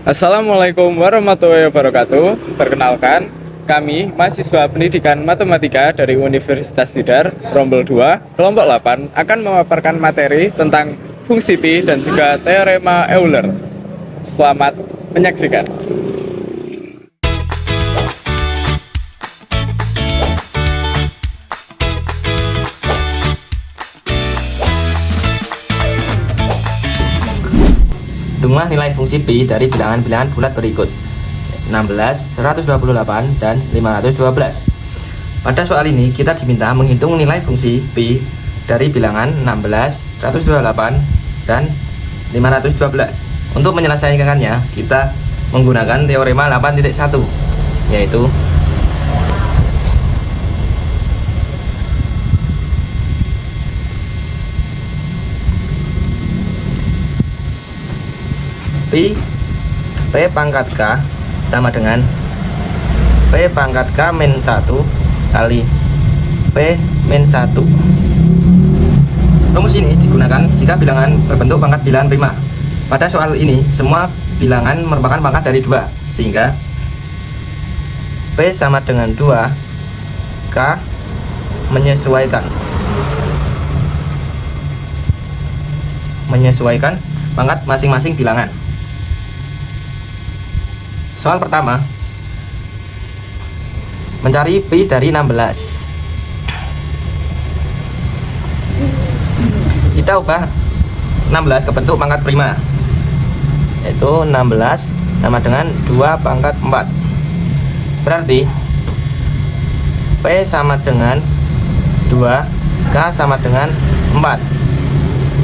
Assalamualaikum warahmatullahi wabarakatuh. Perkenalkan, kami mahasiswa pendidikan matematika dari Universitas Tidar, Rombel 2, kelompok 8 akan memaparkan materi tentang fungsi pi dan juga teorema Euler. Selamat menyaksikan. Hitunglah nilai fungsi pi dari bilangan-bilangan bulat berikut: 16, 128, dan 512. Pada soal ini kita diminta menghitung nilai fungsi pi dari bilangan 16, 128, dan 512. Untuk menyelesaikannya, kita menggunakan teorema 8.1, yaitu P pangkat K sama dengan P pangkat K min 1 kali P min 1. Rumus ini digunakan jika bilangan berbentuk pangkat bilangan prima. Pada soal ini, semua bilangan merupakan pangkat dari 2, sehingga P sama dengan 2, K menyesuaikan pangkat masing-masing bilangan. Soal pertama, mencari pi dari 16. Kita ubah 16 ke bentuk pangkat prima, yaitu 16 sama dengan 2 pangkat 4. Berarti P sama dengan 2, K sama dengan 4.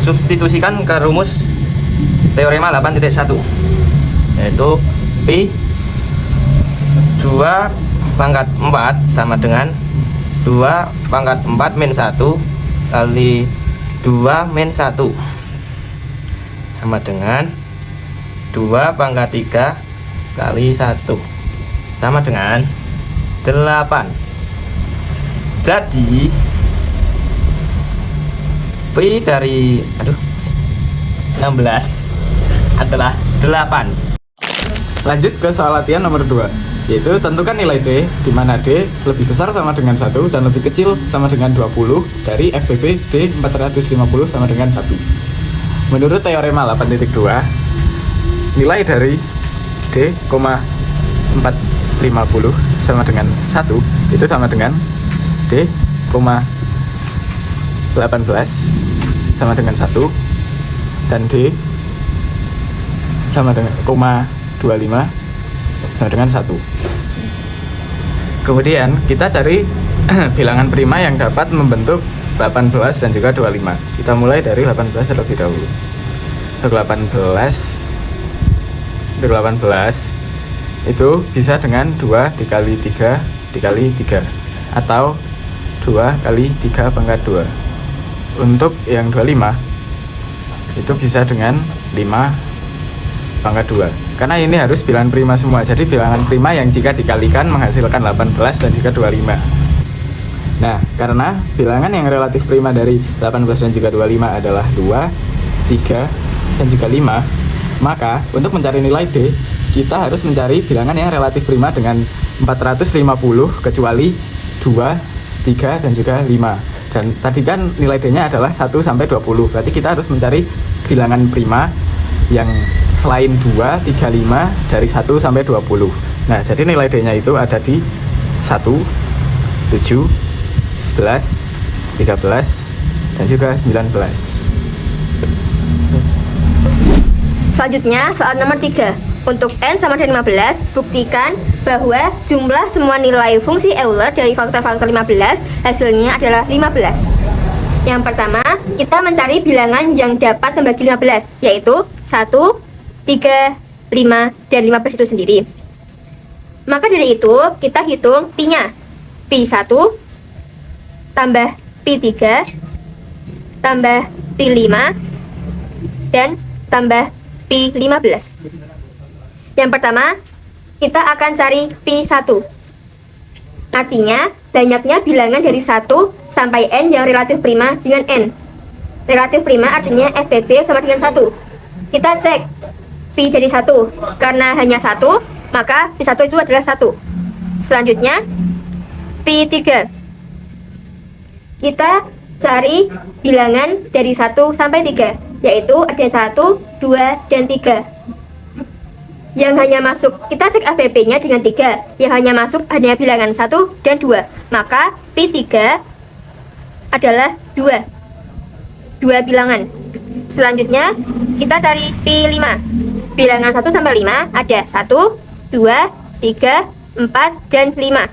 Substitusikan ke rumus teorema 8.1, yaitu Pi 2 pangkat 4 sama dengan 2 pangkat 4 min 1 kali 2 min 1 sama dengan 2 pangkat 3 kali 1 sama dengan 8. Jadi Pi dari 16 adalah 8. Lanjut ke soal latihan nomor 2, yaitu tentukan nilai D, di mana D lebih besar sama dengan 1 dan lebih kecil sama dengan 20 dari FPP D 450 sama dengan 1. Menurut teorema 8.2, nilai dari D, 450 sama dengan 1 itu sama dengan D, 18 sama dengan 1, dan D sama dengan 25 sama dengan 1. Kemudian kita cari bilangan prima yang dapat membentuk 18 dan juga 25. Kita mulai dari 18 terlebih dahulu. Untuk 18 itu bisa dengan 2 dikali 3 dikali 3, atau 2 kali 3 pangkat 2. Untuk yang 25 itu bisa dengan 5 pangkat 2, karena ini harus bilangan prima semua. Jadi bilangan prima yang jika dikalikan menghasilkan 18 dan juga 25. Nah, karena bilangan yang relatif prima dari 18 dan juga 25 adalah 2, 3, dan juga 5, maka untuk mencari nilai D, kita harus mencari bilangan yang relatif prima dengan 450 kecuali 2, 3, dan juga 5. Dan tadi kan nilai D-nya adalah 1 sampai 20. Berarti kita harus mencari bilangan prima yang selain 2, 3, 5 dari 1 sampai 20. Nah, jadi nilai D-nya itu ada di 1, 7, 11, 13, dan juga 19. Selanjutnya, soal nomor 3. Untuk N sama dengan 15, buktikan bahwa jumlah semua nilai fungsi Euler dari faktor-faktor 15 hasilnya adalah 15. Yang pertama, kita mencari bilangan yang dapat membagi 15, yaitu 1, 3, 5, dan 15 itu sendiri. Maka dari itu, kita hitung pi-nya. Pi 1 tambah pi 3 tambah pi 5 dan tambah pi 15. Yang pertama, kita akan cari pi 1. Artinya, banyaknya bilangan dari 1 sampai N yang relatif prima dengan N. Relatif prima artinya FPP sama dengan 1. Kita cek Pi dari 1. Karena hanya 1, maka Pi 1 itu adalah 1. Selanjutnya, Pi 3. Kita cari bilangan dari 1 sampai 3, yaitu ada 1, 2, dan 3. Yang hanya masuk, kita cek FPP-nya dengan 3. Yang hanya masuk hanya bilangan 1 dan 2. Maka Pi 3 adalah 2. 2 bilangan. Selanjutnya, kita cari Pi 5. Bilangan 1 sampai 5 ada 1, 2, 3, 4, dan 5.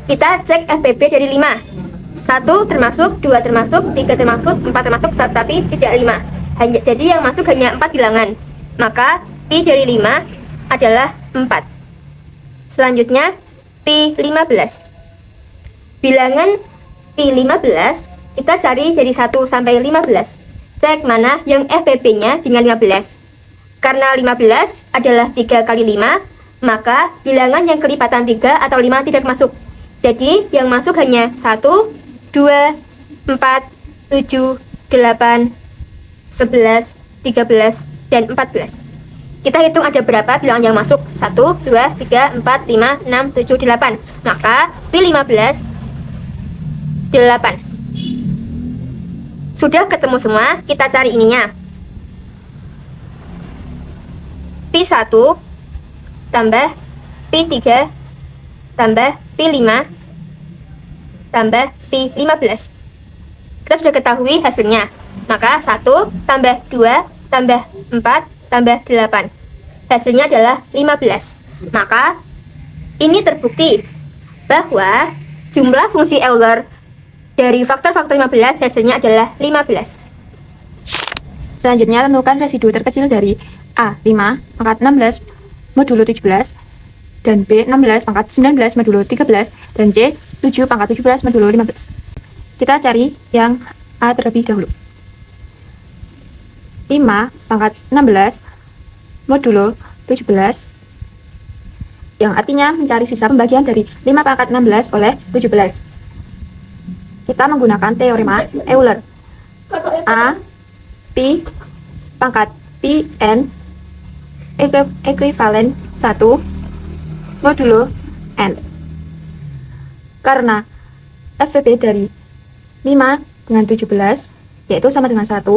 Kita cek FPP dari 5. 1 termasuk, 2 termasuk, 3 termasuk, 4 termasuk, tetapi tidak 5. Jadi yang masuk hanya 4 bilangan. Maka Pi dari 5 adalah 4. Selanjutnya, Pi 15. Bilangan Pi 15 kita cari dari 1 sampai 15. Cek mana yang FPP-nya dengan 15. Karena 15 adalah 3 kali 5, maka bilangan yang kelipatan 3 atau 5 tidak masuk. Jadi yang masuk hanya 1, 2, 4, 7, 8, 11, 13, dan 14. Kita hitung ada berapa bilangan yang masuk. 1, 2, 3, 4, 5, 6, 7, 8. Maka Pi 15 8. Sudah ketemu semua, kita cari ininya. Pi 1 tambah Pi 3 tambah Pi 5 tambah Pi 15. Kita sudah ketahui hasilnya. Maka 1 tambah 2 tambah 4 tambah 8. Hasilnya adalah 15. Maka ini terbukti bahwa jumlah fungsi Euler dari faktor-faktor 15 hasilnya adalah 15. Selanjutnya, tentukan residu terkecil dari A. 5 pangkat 16 modulo 17 dan B. 16 pangkat 19 modulo 13 dan C. 7 pangkat 17 modulo 15. Kita cari yang A terlebih dahulu. 5 pangkat 16 modulo 17, yang artinya mencari sisa pembagian dari 5 pangkat 16 oleh 17. Kita menggunakan teorema Euler. A Pi pangkat Pi N ekuivalen 1 modulo N. Karena FPP dari 5 dengan 17 yaitu sama dengan 1,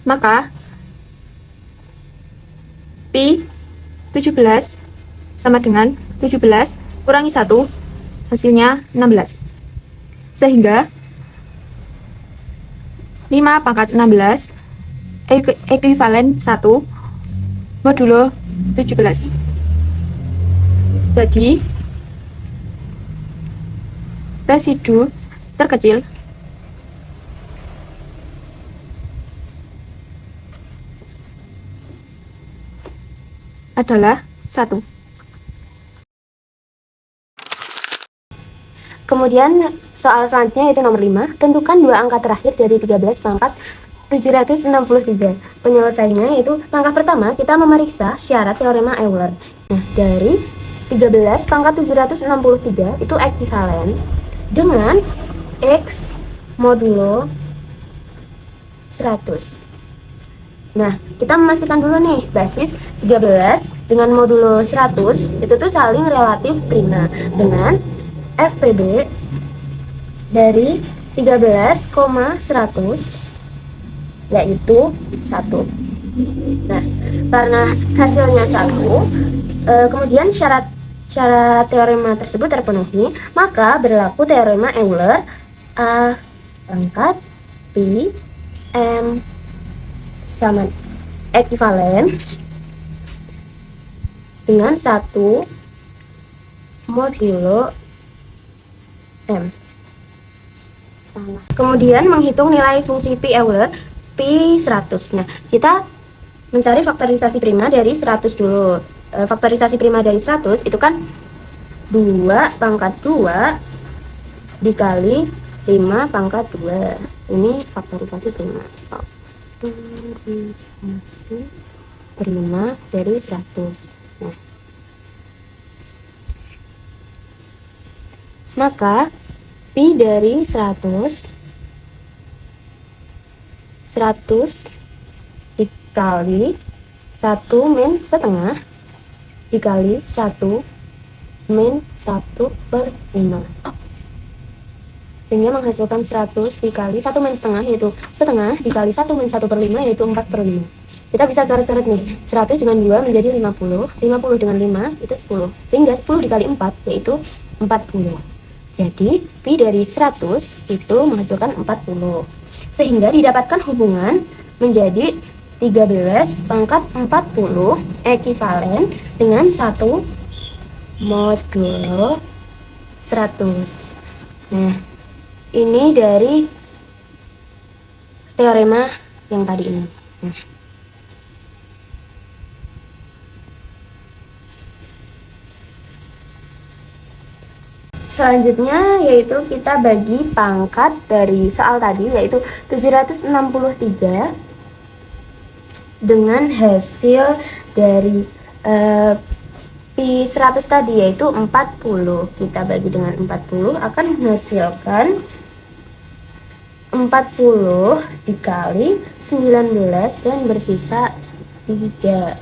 maka Pi 17 sama dengan 17 kurangi 1, hasilnya 16. Sehingga 5 pangkat 16 ekuivalen 1 modulo 17. Jadi residu terkecil adalah 1. Kemudian soal selanjutnya yaitu nomor 5. Tentukan dua angka terakhir dari 13 pangkat 763. Penyelesaiannya yaitu langkah pertama kita memeriksa syarat teorema Euler. Nah, dari 13 pangkat 763 itu ekuivalen dengan X modulo 100. Nah, kita memastikan dulu nih, basis 13 dengan modulo 100 itu tuh saling relatif prima dengan FPB dari 13,100 yaitu 1. Nah, karena hasilnya 1, kemudian syarat teorema tersebut terpenuhi, maka berlaku teorema Euler A pangkat Pi M sama ekuivalen dengan 1 modulo M. Kemudian menghitung nilai fungsi Pi Euler Pi 100. Nah, kita mencari faktorisasi prima dari 100 dulu. Faktorisasi prima dari 100 itu kan 2 pangkat 2 dikali 5 pangkat 2. Ini faktorisasi prima. Faktorisasi prima dari 100. Nah, maka Pi dari 100 100 dikali 1 min setengah dikali 1 min 1 per 5, sehingga menghasilkan 100 dikali 1 min setengah yaitu setengah dikali 1 min 1 per 5 yaitu 4 per 5. Kita bisa coret-coret nih, 100 dengan 2 menjadi 50, 50 dengan 5 itu 10, sehingga 10 dikali 4 yaitu 40. Jadi pi dari 100 itu menghasilkan 40, sehingga didapatkan hubungan menjadi 13 pangkat 40 ekivalen dengan 1 modulo 100. Nah, ini dari teorema yang tadi ini. Nah, selanjutnya yaitu kita bagi pangkat dari soal tadi yaitu 763 dengan hasil dari pi 100 tadi yaitu 40. Kita bagi dengan 40 akan menghasilkan 40 dikali 19 dan bersisa 3.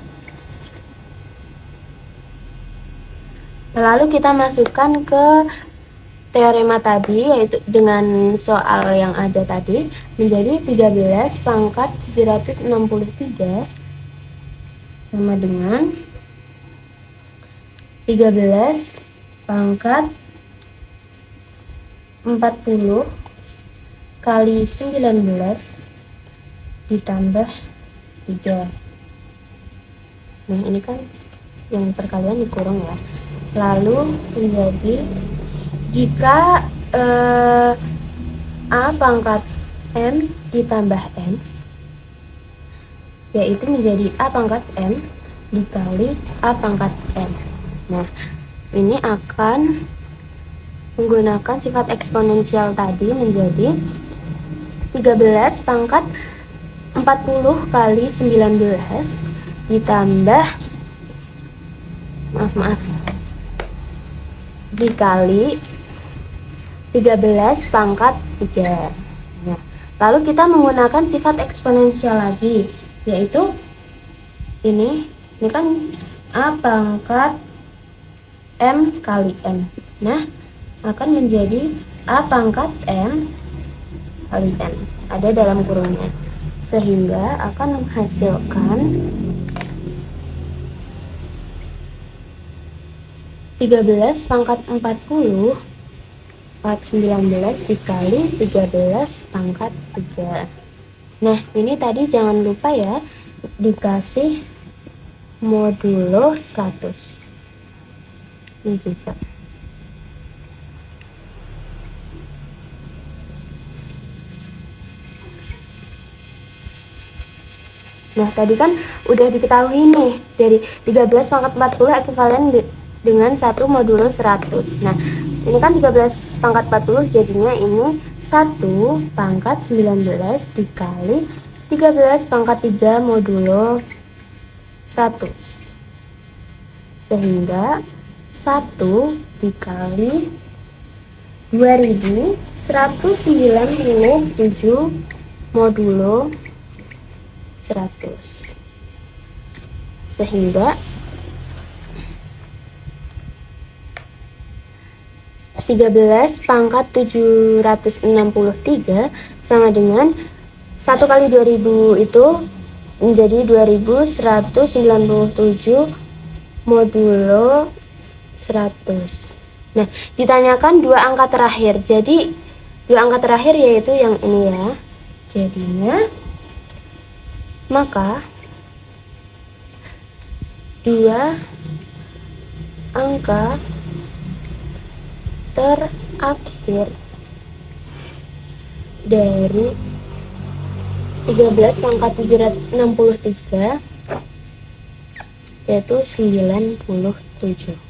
Lalu kita masukkan ke teorema tadi yaitu dengan soal yang ada tadi menjadi 13 pangkat 763 sama dengan 13 pangkat 40 kali 19 ditambah 3. Nah, ini kan yang perkalian dikurung ya. Lalu menjadi jika A pangkat M ditambah M yaitu menjadi A pangkat M dikali A pangkat M. Nah, ini akan menggunakan sifat eksponensial tadi menjadi 13 pangkat 40 kali 19 ditambah dikali 13 pangkat 3. Nah, lalu kita menggunakan sifat eksponensial lagi yaitu ini kan A pangkat M kali M. Nah, akan menjadi A pangkat M kali N ada dalam kurungnya, sehingga akan menghasilkan 13 pangkat 40 pangkat 19 dikali 13 pangkat 3. Nah, ini tadi jangan lupa ya dikasih modulo 100 ini juga. Nah, tadi kan udah diketahui nih dari 13 pangkat 40 ekivalen dengan 1 modulo 100. Nah, ini kan 13 pangkat 40 jadinya ini 1 pangkat 19 dikali 13 pangkat 3 modulo 100. Sehingga 1 dikali 2197 modulo 100. Sehingga 13 pangkat 763 sama dengan 1 kali 2000 itu menjadi 2197 modulo 100. Nah, ditanyakan dua angka terakhir. Jadi dua angka terakhir yaitu yang ini ya. Jadinya maka dua angka terakhir dari 13 pangkat 763 yaitu 97.